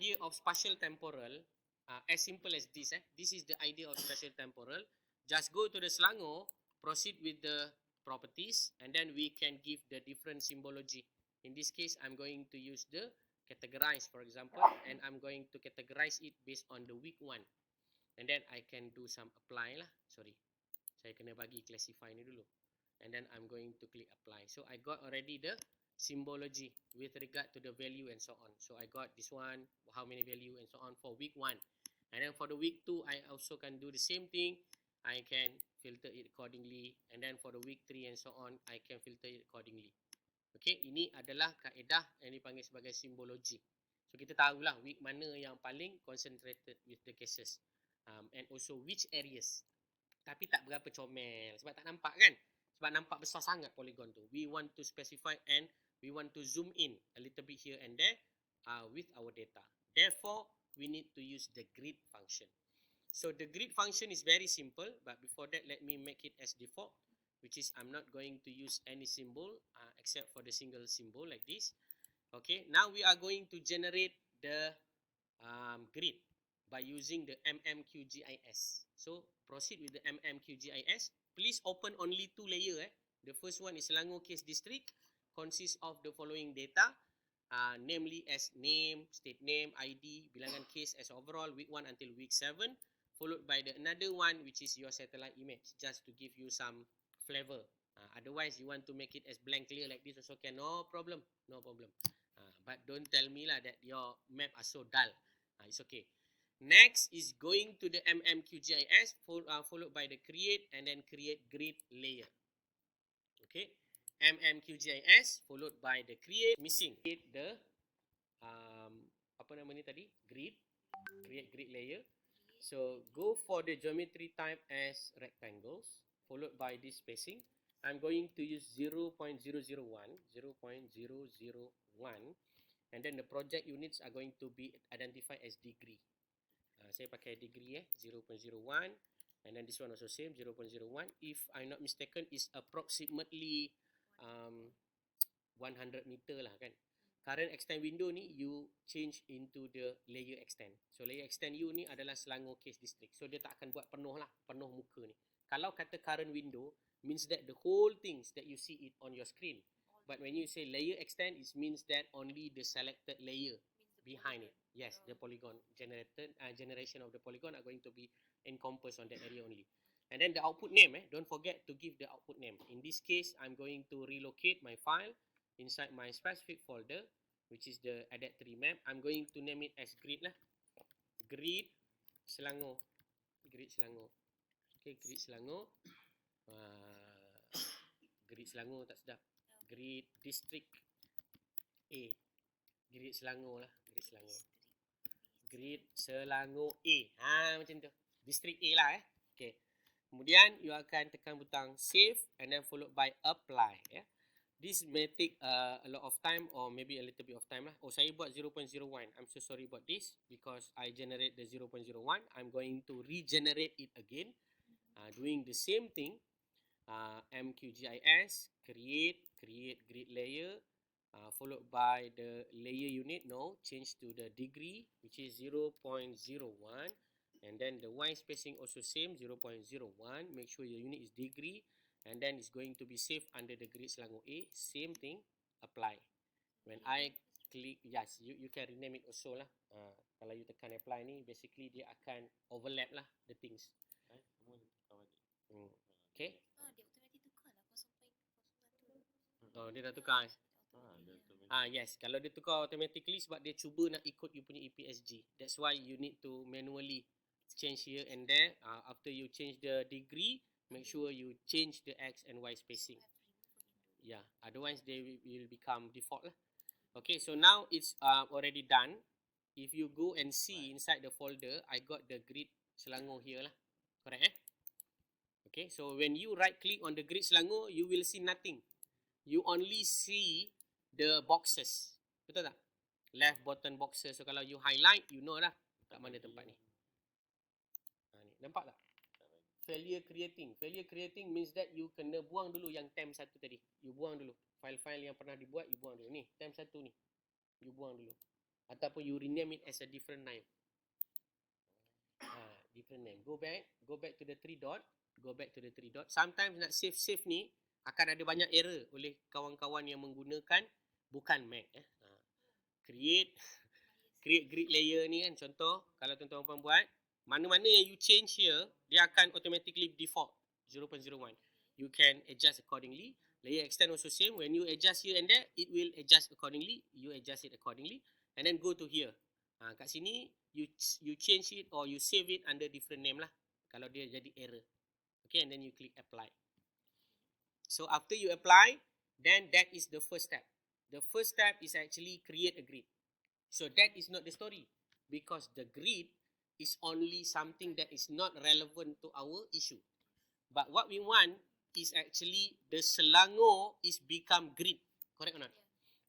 idea of spatial temporal, as simple as this. This is the idea of spatial temporal. Just go to the Selangor, proceed with the properties, and then we can give the different symbology. In this case, I'm going to use the categorize, for example, and I'm going to categorize it based on the week 1. And then I can do some apply lah. Sorry, saya kena bagi classify ni dulu. And then I'm going to click apply. So I got already the symbology with regard to the value and so on. So I got this one, how many value and so on for week 1. And then for the week 2, I also can do the same thing. I can filter it accordingly. And then for the week 3 and so on, I can filter it accordingly. Okay, ini adalah kaedah yang dipanggil sebagai simbologi. So kita tahulah week mana yang paling concentrated with the cases. And also which areas. Tapi tak berapa comel. Sebab tak nampak kan? Sebab nampak besar sangat polygon tu. We want to specify and we want to zoom in a little bit here and there with our data. Therefore, we need to use the grid function. So the grid function is very simple. But before that, let me make it as default. Which is I'm not going to use any symbol except for the single symbol like this. Okay, now we are going to generate the grid by using the QGIS. So proceed with the QGIS. Please open only 2 layers. The first one is Selangor Case District, consists of the following data, namely as name, state name, ID, bilangan case as overall, week 1 until week 7, followed by the another one which is your satellite image, just to give you some flavor. Otherwise, you want to make it as blank clear like this also can, no problem, no problem. But don't tell me lah that your map are so dull. It's okay. Next is going to the QGIS, followed by the create and then create grid layer. Okay, QGIS followed by the create, missing the apa nama ni tadi, grid, create grid layer. So go for the geometry type as rectangles, followed by this spacing. I'm going to use 0.001, and then the project units are going to be identified as degree. Saya pakai degree 0.01, and then this one also same 0.01. If I'm not mistaken, is approximately 100 meter lah kan. Current extend window ni you change into the layer extend. So layer extend you ni adalah Selangor Case District. So dia tak akan buat penuh lah, penuh muka ni. Kalau kata current window, means that the whole things that you see it on your screen. But when you say layer extend, it means that only the selected layer behind it. Yes, the polygon generation of the polygon are going to be encompassed on that area only. And then the output name, don't forget to give the output name. In this case, I'm going to relocate my file inside my specific folder, which is the added 3 map. I'm going to name it as grid lah. Grid Selangor. Grid Selangor. Okay, grid Selangor. Grid Selangor tak sedap. Grid District A. Grid Selangor lah. Grid Selangor. Grid Selangor A. Macam tu. District A lah Okay. Kemudian you akan tekan butang save and then followed by apply. This may take a lot of time or maybe a little bit of time lah. Oh, saya buat 0.01. I'm so sorry about this because I generate the 0.01. I'm going to regenerate it again. Doing the same thing. QGIS, create grid layer, followed by the layer unit. No, change to the degree, which is 0.01, and then the Y spacing also same 0.01. Make sure your unit is degree, and then it's going to be saved under the grid Selangor A. Same thing, apply. When I click, yes, you can rename it also lah. Kalau you tekan apply ni, basically dia akan overlap lah the things. Okay. Oh, dia dah tukar. Yes, kalau dia tukar automatically sebab dia cuba nak ikut you punya EPSG. That's why you need to manually change here and there. After you change the degree, make sure you change the X and Y spacing. Yeah, otherwise they will become default lah. Okay, so now it's already done. If you go and see inside the folder, I got the grid Selangor here lah. Correct Okay, so when you right click on the grid Selangor, you will see nothing. You only see the boxes. Betul tak? Left bottom boxes. So kalau you highlight, you know lah kat mana tempat ni. Nampak tak? Failure creating. Failure creating means that you kena buang dulu yang temp 1 tadi. You buang dulu. File-file yang pernah dibuat, you buang dulu. Ni, temp 1 ni. You buang dulu. ataupun you rename it as a different name. Different name. Go back to the 3 dot. Sometimes nak save ni akan ada banyak error oleh kawan-kawan yang menggunakan bukan Mac. Create grid layer ni kan, contoh kalau tuan-tuan buat, mana-mana yang you change here, dia akan automatically default 0.01. You can adjust accordingly. Layer extend also same. When you adjust here and there, it will adjust accordingly. You adjust it accordingly. And then go to here. Kat sini, you change it or you save it under different name lah. Kalau dia jadi error. Okay, and then you click apply. So after you apply, then that is the first step. The first step is actually create a grid. So that is not the story. Because the grid is only something that is not relevant to our issue. But what we want is actually the Selangor is become grid. Correct or not?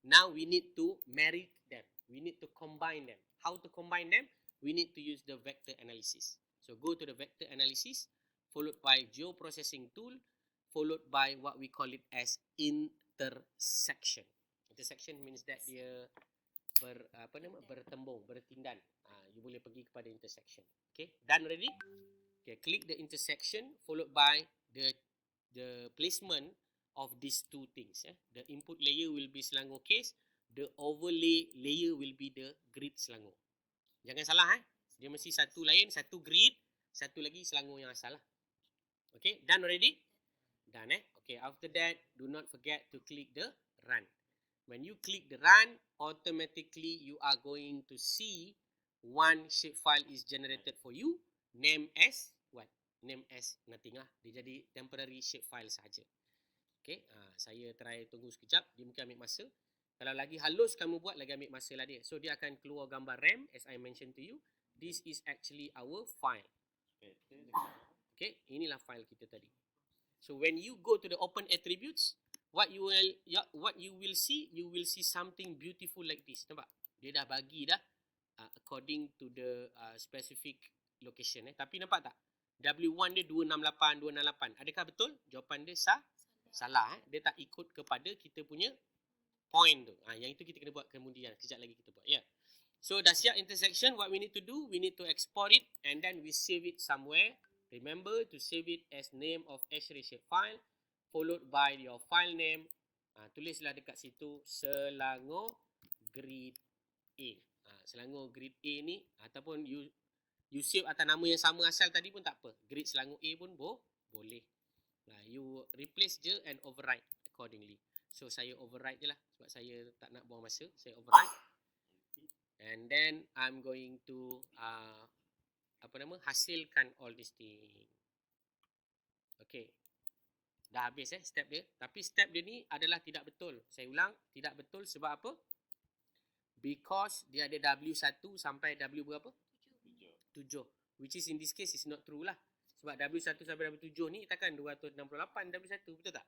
Now we need to marry them. We need to combine them. How to combine them? We need to use the vector analysis. So go to the vector analysis, followed by geoprocessing tool, followed by what we call it as intersection. Intersection means that dia bertembung, bertindan. You boleh pergi kepada intersection. Okay, done already? Okay, click the intersection, followed by the placement of these two things. The input layer will be Selangor case. The overlay layer will be the grid Selangor. Jangan salah dia mesti satu lain, satu grid, satu lagi Selangor yang asal lah. Okay, done already? Done Okay, after that, do not forget to click the run. When you click the run, automatically you are going to see one shapefile is generated for you, name as what? Name as nothing lah. Dia jadi temporary shapefile saja. Okay, saya try tunggu sekejap, dia mungkin ambil masa. Kalau lagi halus kamu buat, lagi ambil masa lah dia. So dia akan keluar gambar RAM as I mentioned to you. This is actually our file. Okay, inilah file kita tadi. So when you go to the open attributes, what you will see something beautiful like this. Nampak? Dia dah bagi dah according to the specific location. Tapi nampak tak? W1 dia 268. Adakah betul? Jawapan dia salah. Dia tak ikut kepada kita punya point tu. Yang itu kita kena buat kemudian. Kejap lagi kita buat. So dah siap intersection. What we need to do, we need to export it and then we save it somewhere. Remember to save it as name of X-ray shapefile followed by your file name. Tulislah dekat situ Selangor Grid A. Selangor Grid A ni ataupun you save atas nama yang sama asal tadi pun tak apa. Grid Selangor A pun boleh. You replace je and override accordingly. So saya override je lah sebab saya tak nak buang masa. Saya override. And then I'm going to hasilkan all this thing. Okay. Dah habis step dia. Tapi step dia ni adalah tidak betul. Saya ulang, tidak betul sebab apa? Because dia ada W1 sampai W berapa? 7. Which is in this case is not true lah. Sebab W1 sampai W7 ni takkan 268 W1, betul tak?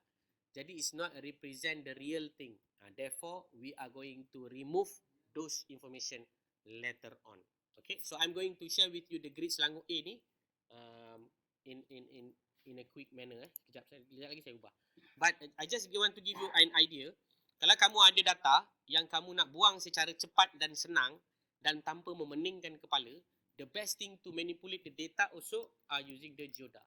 Jadi it's not represent the real thing. Therefore, we are going to remove those information later on. Okay, so I'm going to share with you the grid Selangor A ni in a quick manner. Kejap lagi saya ubah. But I just want to give you an idea. Kalau kamu ada data yang kamu nak buang secara cepat dan senang dan tanpa memeningkan kepala, the best thing to manipulate the data also are using the geoda.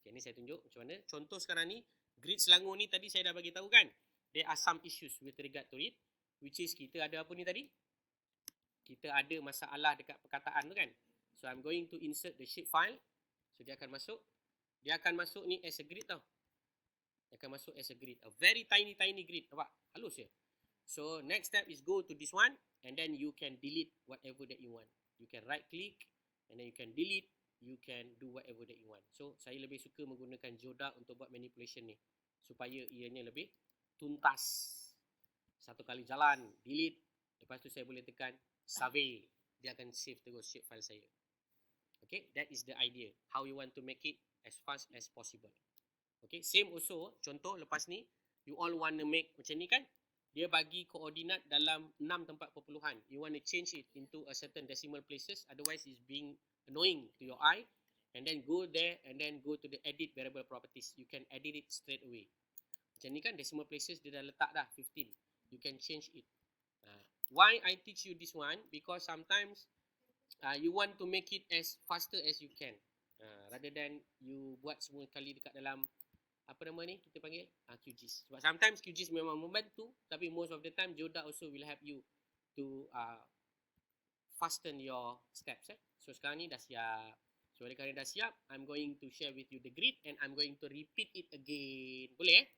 Okay, ni saya tunjuk macam mana. Contoh sekarang ni, grid Selangor ni tadi saya dah bagi tahu kan. There are some issues with regard to it, which is kita ada apa ni tadi? Kita ada masalah dekat perkataan tu kan. So I'm going to insert the shapefile. So dia akan masuk. Dia akan masuk ni as a grid tau. Dia akan masuk as a grid. A very tiny grid. Nampak? Halus je. So next step is go to this one. And then you can delete whatever that you want. You can right click. And then you can delete. You can do whatever that you want. So saya lebih suka menggunakan geoda untuk buat manipulation ni. Supaya ianya lebih tuntas. Satu kali jalan. Delete. Lepas tu saya boleh tekan survey, dia akan save terus shapefile saya. Okay, that is the idea. How you want to make it as fast as possible. Okay, same also, contoh lepas ni, you all want to make macam ni kan, dia bagi koordinat dalam 6 tempat perpuluhan. You want to change it into a certain decimal places, otherwise it's being annoying to your eye. And then go there and then go to the edit variable properties. You can edit it straight away. Macam ni kan, decimal places dia dah letak dah 15. You can change it. Why I teach you this one? Because sometimes you want to make it as faster as you can. Rather than you buat semua kali dekat dalam apa nama ni kita panggil QGIS. Sebab sometimes QGIS memang membantu, tapi most of the time Geoda also will help you to fasten your steps. So sekarang ni dah siap. So oleh kerana dah siap, I'm going to share with you the grid and I'm going to repeat it again. Boleh